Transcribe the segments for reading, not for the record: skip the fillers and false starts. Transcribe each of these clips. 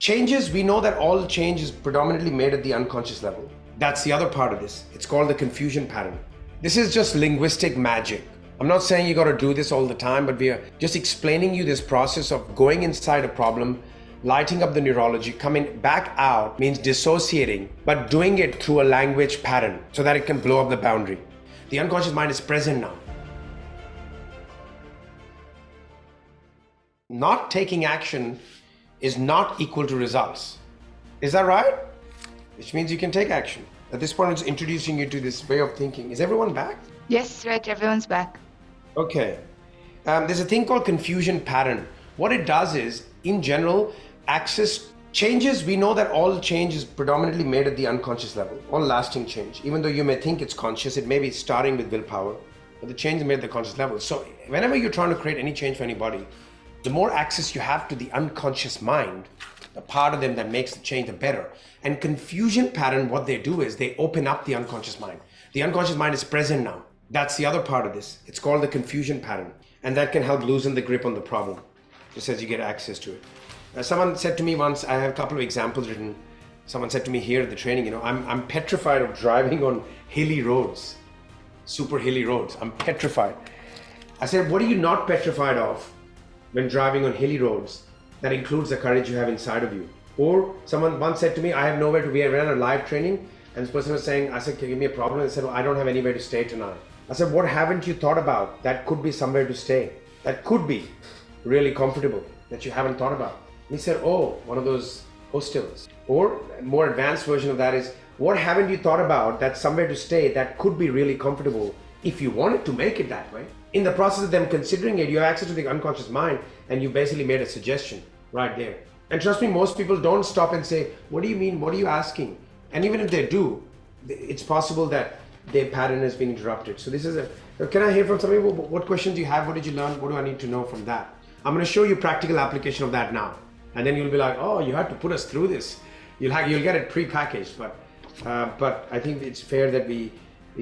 Changes, we know that all change is predominantly made at the unconscious level. That's the other part of this. It's called the confusion pattern. This is just linguistic magic. I'm not saying you got to do this all the time, but we are just explaining you this process of going inside a problem, lighting up the neurology, coming back out means dissociating, but doing it through a language pattern so that it can blow up the boundary. The unconscious mind is present now. Not taking action is not equal to results. Is that right? Which means you can take action. At this point, it's introducing you to this way of thinking. Is everyone back? Yes, right, everyone's back. Okay. There's a thing called confusion pattern. What it does is, in general, access changes. We know that all change is predominantly made at the unconscious level, all lasting change. Even though you may think it's conscious, it may be starting with willpower, but the change is made at the conscious level. So whenever you're trying to create any change for anybody, the more access you have to the unconscious mind, the part of them that makes the change, the better. And confusion pattern, what they do is they open up the unconscious mind. The unconscious mind is present now. That's the other part of this. It's called the confusion pattern. And that can help loosen the grip on the problem, just as you get access to it. Someone said to me once, I have a couple of examples written. Someone said to me here at the training, I'm petrified of driving on hilly roads, super hilly roads. I'm petrified. I said, what are you not petrified of when driving on hilly roads? That includes the courage you have inside of you. Or someone once said to me, I have nowhere to be. I ran a live training and this person was saying, I said, can you give me a problem? They said, well, I don't have anywhere to stay tonight. I said, what haven't you thought about? That could be somewhere to stay. That could be really comfortable that you haven't thought about. And he said, oh, one of those hostels. Or a more advanced version of that is, what haven't you thought about that's somewhere to stay that could be really comfortable if you wanted to make it that way? In the process of them considering it, you have access to the unconscious mind and you basically made a suggestion right there. And trust me, most people don't stop and say, what do you mean? What are you asking? And even if they do, it's possible that their pattern has been interrupted. So this is can I hear from somebody? What questions do you have? What did you learn? What do I need to know from that? I'm going to show you practical application of that now. And then you'll be like, oh, you had to put us through this. You'll get it pre-packaged. But I think it's fair that we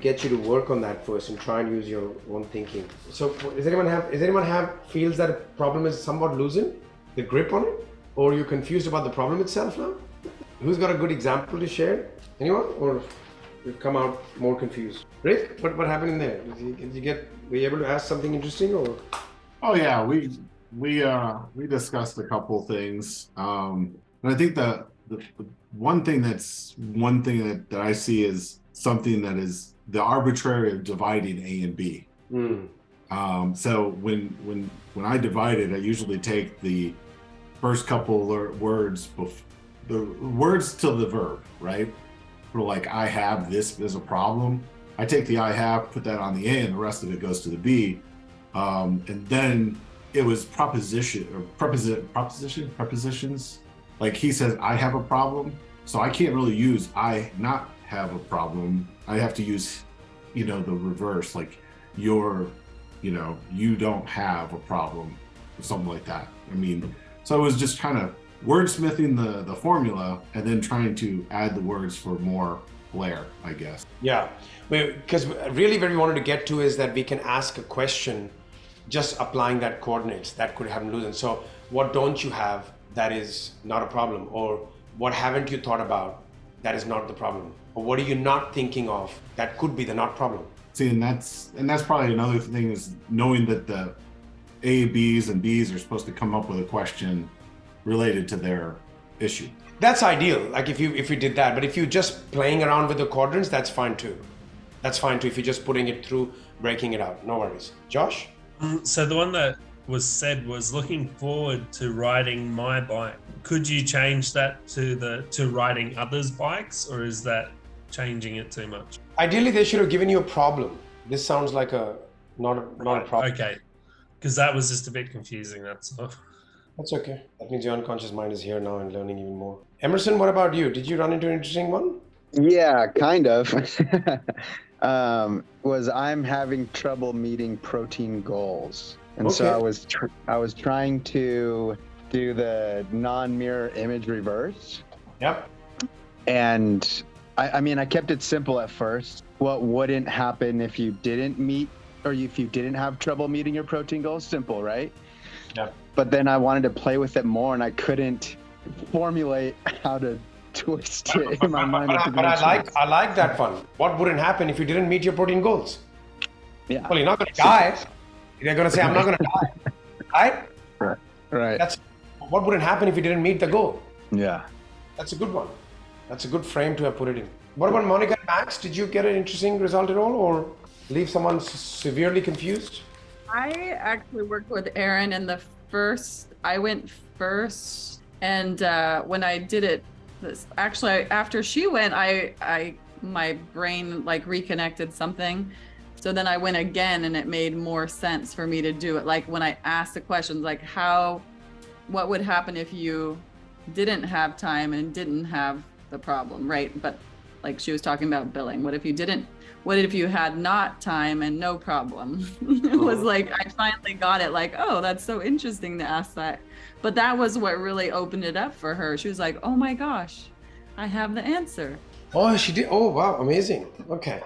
get you to work on that first and try and use your own thinking. So does anyone have feels that a problem is somewhat loosened, the grip on it? Or are you confused about the problem itself now? Who's got a good example to share? Anyone? Or we've come out more confused? Rick, what happened in there? Were you able to ask something interesting or? Oh yeah, we discussed a couple things. And I think the one thing that I see is something that is the arbitrary of dividing A and B. So when I divide it, I usually take the first couple words, the words to the verb, right? For like, I have this as a problem. I take the I have, put that on the A, and the rest of it goes to the B. And then it was prepositions. Like he says, I have a problem. So I can't really use I not have a problem. I have to use, the reverse, like you don't have a problem, or something like that. So it was just kind of wordsmithing the formula and then trying to add the words for more flair, I guess. Yeah, because really where we wanted to get to is that we can ask a question just applying that coordinates that could have loosened. So what don't you have that is not a problem? Or what haven't you thought about that is not the problem? Or what are you not thinking of that could be the not problem? See, and that's probably another thing is knowing that the A, B's, and B's are supposed to come up with a question related to their issue. That's ideal, like if you did that. But if you're just playing around with the quadrants, that's fine too. That's fine too if you're just putting it through, breaking it out. No worries. Josh? So the one that was said was looking forward to riding my bike. Could you change that to riding others' bikes, or is that changing it too much? Ideally, they should have given you a problem. This sounds like not a problem. Okay, because that was just a bit confusing, that's all. That's okay. That means your unconscious mind is here now and learning even more. Emerson, what about you? Did you run into an interesting one? Yeah, kind of. I'm having trouble meeting protein goals. And Okay. so I was trying to do the non-mirror image reverse. Yep. And I kept it simple at first. What wouldn't happen if you didn't meet, or if you didn't have trouble meeting your protein goals? Simple, right? Yep. But then I wanted to play with it more, and I couldn't formulate how to twist it in my mind. But I like that one. What wouldn't happen if you didn't meet your protein goals? Yeah. Well, you're not going to die. You're going to say, I'm not going to die. Right? Right. That's what wouldn't happen if you didn't meet the goal. Yeah. That's a good one. That's a good frame to have put it in. What about Monica and Max? Did you get an interesting result at all, or leave someone severely confused? I actually worked with Erin in I went first, and when I did it, after she went, my brain like reconnected something. So then I went again, and it made more sense for me to do it. Like when I asked the questions, like what would happen if you didn't have time and didn't have the problem, right? But like she was talking about billing. What if you had not time and no problem? It was like, I finally got it, like, oh, that's so interesting to ask that. But that was what really opened it up for her. She was like, oh my gosh, I have the answer. Oh, she did. Oh, wow. Amazing. Okay.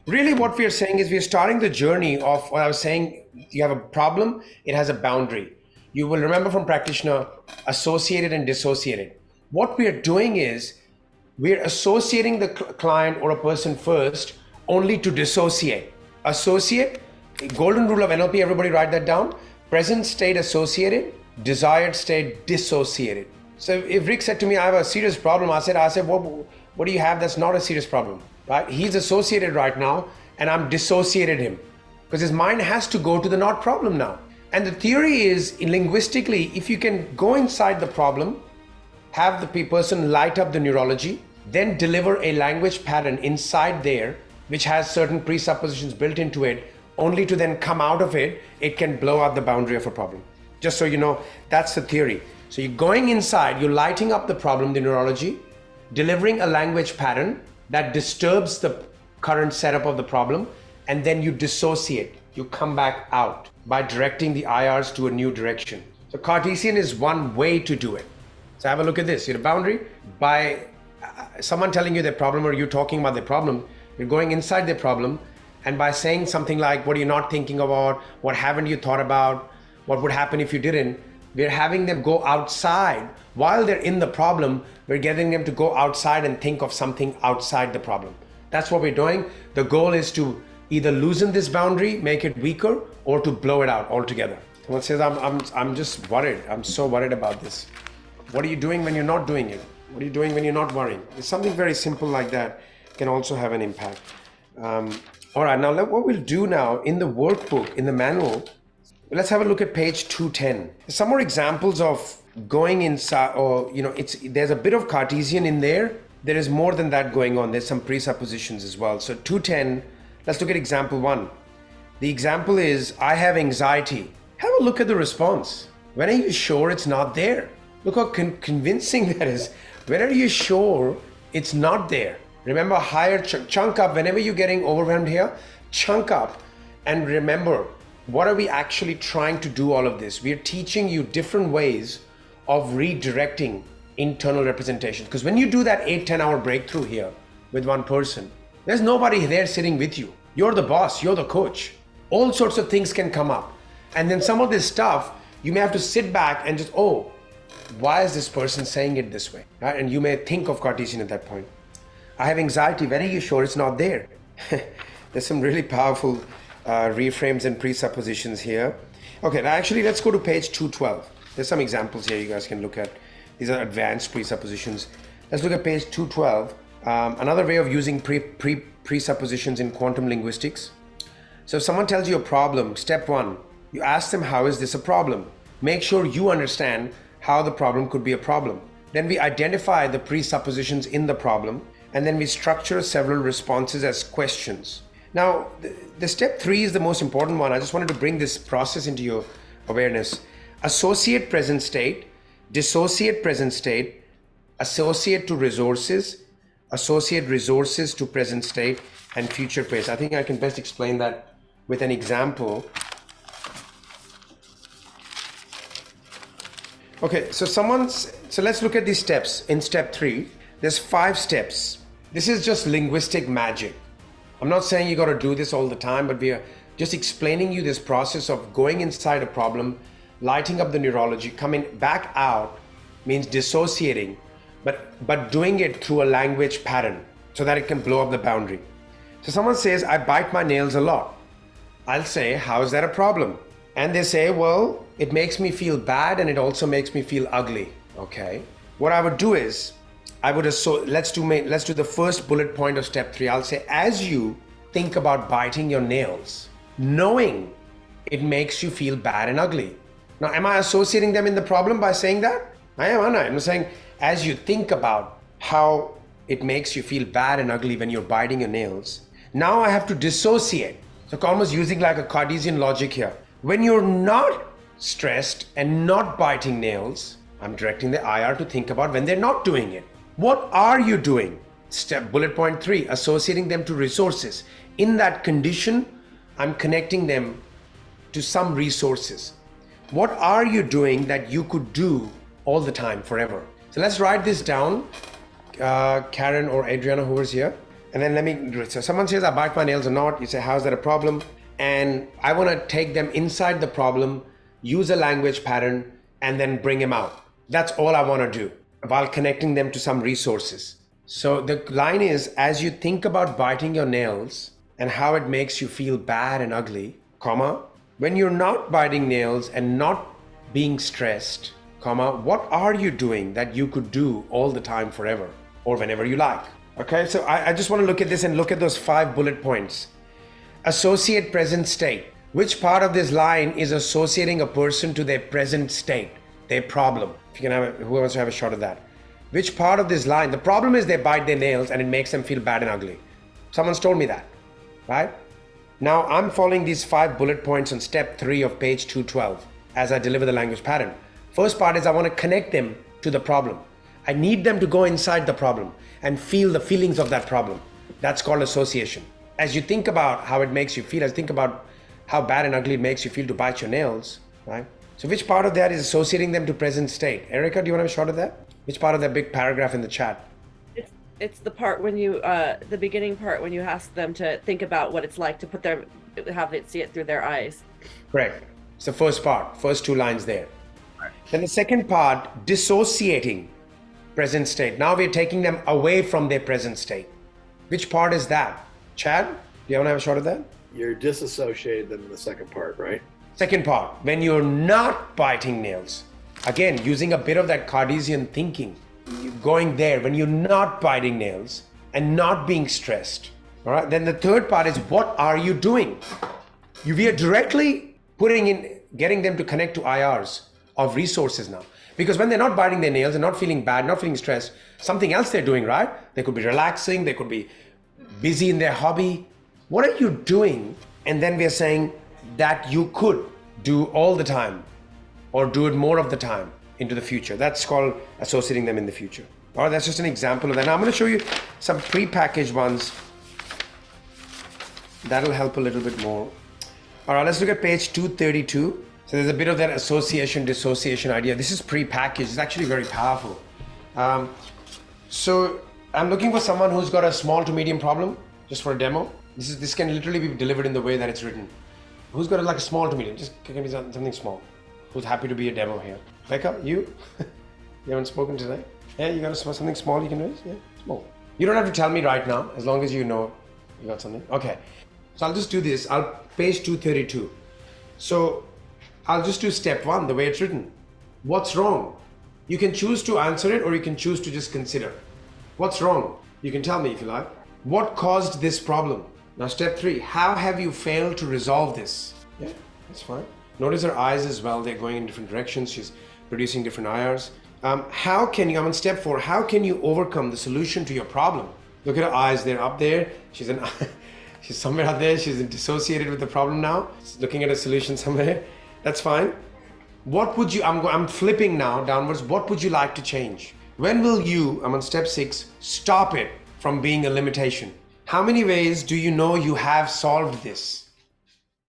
Really, what we are saying is we are starting the journey of what I was saying. You have a problem. It has a boundary. You will remember from practitioner, associated and dissociated. What we are doing is we're associating the client or a person first only to dissociate. Associate, golden rule of NLP, everybody write that down. Present state associated, desired state dissociated. So if Rick said to me, I have a serious problem, I said, what do you have that's not a serious problem? Right? He's associated right now, and I'm dissociated him because his mind has to go to the not problem now. And the theory is, linguistically, if you can go inside the problem, have the person light up the neurology, then deliver a language pattern inside there, which has certain presuppositions built into it, only to then come out of it, it can blow out the boundary of a problem. Just so you know, that's the theory. So you're going inside, you're lighting up the problem, the neurology, delivering a language pattern that disturbs the current setup of the problem, and then you dissociate. You come back out by directing the IRs to a new direction. So Cartesian is one way to do it. So have a look at this. Your boundary, by someone telling you their problem or you talking about their problem, you're going inside their problem, and by saying something like, what are you not thinking about? What haven't you thought about? What would happen if you didn't? We're having them go outside. While they're in the problem, we're getting them to go outside and think of something outside the problem. That's what we're doing. The goal is to either loosen this boundary, make it weaker, or to blow it out altogether. Someone says, I'm just worried. I'm so worried about this. What are you doing when you're not doing it? What are you doing when you're not worrying? It's something very simple like that can also have an impact. All right, now what we'll do now in the workbook, in the manual, let's have a look at page 210. Some more examples of going inside, or there's a bit of Cartesian in there. There is more than that going on. There's some presuppositions as well. So 210, let's look at example 1. The example is, I have anxiety. Have a look at the response. When are you sure it's not there? Look how convincing that is. When are you sure it's not there? Remember, higher chunk up. Whenever you're getting overwhelmed here, chunk up and remember, what are we actually trying to do all of this? We are teaching you different ways of redirecting internal representation. Because when you do that 8-10 hour breakthrough here with one person, there's nobody there sitting with you. You're the boss, you're the coach. All sorts of things can come up. And then some of this stuff, you may have to sit back and just, why is this person saying it this way? Right? And you may think of Cartesian at that point. I have anxiety. When are you sure it's not there? There's some really powerful reframes and presuppositions here. Okay, now actually let's go to page 212. There's some examples here you guys can look at. These are advanced presuppositions. Let's look at page 212. Another way of using presuppositions in quantum linguistics. So if someone tells you a problem, step 1, you ask them, how is this a problem? Make sure you understand how the problem could be a problem. Then we identify the presuppositions in the problem, and then we structure several responses as questions. Now, the step 3 is the most important one. I just wanted to bring this process into your awareness. Associate present state, dissociate present state, associate to resources, associate resources to present state, and future phase. I think I can best explain that with an example. Okay, so let's look at these steps. In step 3, there's 5 steps. This is just linguistic magic. I'm not saying you got to do this all the time, but we are just explaining you this process of going inside a problem, lighting up the neurology, coming back out means dissociating, but doing it through a language pattern so that it can blow up the boundary. So someone says, I bite my nails a lot. I'll say, how is that a problem? And they say, well, it makes me feel bad and it also makes me feel ugly. Okay. What I would do is, let's do the first bullet point of step 3. I'll say, as you think about biting your nails, knowing it makes you feel bad and ugly. Now, am I associating them in the problem by saying that? I am, aren't I? I'm saying, as you think about how it makes you feel bad and ugly when you're biting your nails, now I have to dissociate. So almost using like a Cartesian logic here. When you're not stressed and not biting nails, I'm directing the IR to think about when they're not doing it. What are you doing? Bullet point 3, associating them to resources. In that condition, I'm connecting them to some resources. What are you doing that you could do all the time, forever? So let's write this down, Karen or Adriana, whoever's here. And then let me do it. So someone says, I bite my nails or not. You say, how's that a problem? And I want to take them inside the problem, use a language pattern, and then bring them out. That's all I want to do while connecting them to some resources. So the line is, as you think about biting your nails and how it makes you feel bad and ugly, comma, when you're not biting nails and not being stressed, comma, what are you doing that you could do all the time, forever, or whenever you like? Okay, so I just want to look at this and look at those 5 bullet points. Associate present state. Which part of this line is associating a person to their present state, their problem? If you can have, who wants to have a shot at that? Which part of this line? The problem is they bite their nails and it makes them feel bad and ugly. Someone's told me that, right? Now I'm following these 5 bullet points on step 3 of page 212 as I deliver the language pattern. First part is I want to connect them to the problem. I need them to go inside the problem and feel the feelings of that problem. That's called association. As you think about how it makes you feel, as you think about how bad and ugly it makes you feel to bite your nails, right? So which part of that is associating them to present state? Erica, do you want to have a shot at that? Which part of that big paragraph in the chat? It's the part when you, the beginning part when you ask them to think about what it's like to have it see it through their eyes. Correct. It's the first part, first 2 lines there. Right. Then the second part, dissociating present state. Now we're taking them away from their present state. Which part is that? Chad, do you want to have a shot at that? You're disassociated them in the second part, right? Second part, when you're not biting nails. Again, using a bit of that Cartesian thinking, going there when you're not biting nails and not being stressed. All right. Then the third part is, what are you doing? We are directly getting them to connect to IRs of resources now. Because when they're not biting their nails and not feeling bad, not feeling stressed, something else they're doing, right? They could be relaxing, they could be busy in their hobby. What are you doing? And then we're saying that you could do all the time or do it more of the time into the future. That's called associating them in the future. All right, that's just an example of that. Now I'm going to show you some pre-packaged ones. That'll help a little bit more. All right, let's look at page 232. So there's a bit of that association, dissociation idea. This is pre-packaged. It's actually very powerful. So I'm looking for someone who's got a small to medium problem, just for a demo. This can literally be delivered in the way that it's written. Who's got like a small to medium? Just give me something small. Who's happy to be a demo here? Becca, you? You haven't spoken today? Yeah, you got something small you can raise? Yeah, small. You don't have to tell me right now, as long as you know you got something. Okay. So I'll just do this. Page 232. So I'll just do step 1, the way it's written. What's wrong? You can choose to answer it or you can choose to just consider. What's wrong? You can tell me if you like. What caused this problem? Now step 3, how have you failed to resolve this? Yeah, that's fine. Notice her eyes as well. They're going in different directions. She's producing different IRs. How can you, I'm on step 4, how can you overcome the solution to your problem? Look at her eyes, they're up there. She's somewhere out there. She's dissociated with the problem now. She's looking at a solution somewhere. That's fine. What would you, I'm flipping now downwards. What would you like to change? When will you, I'm on step 6, stop it from being a limitation? How many ways do you know you have solved this?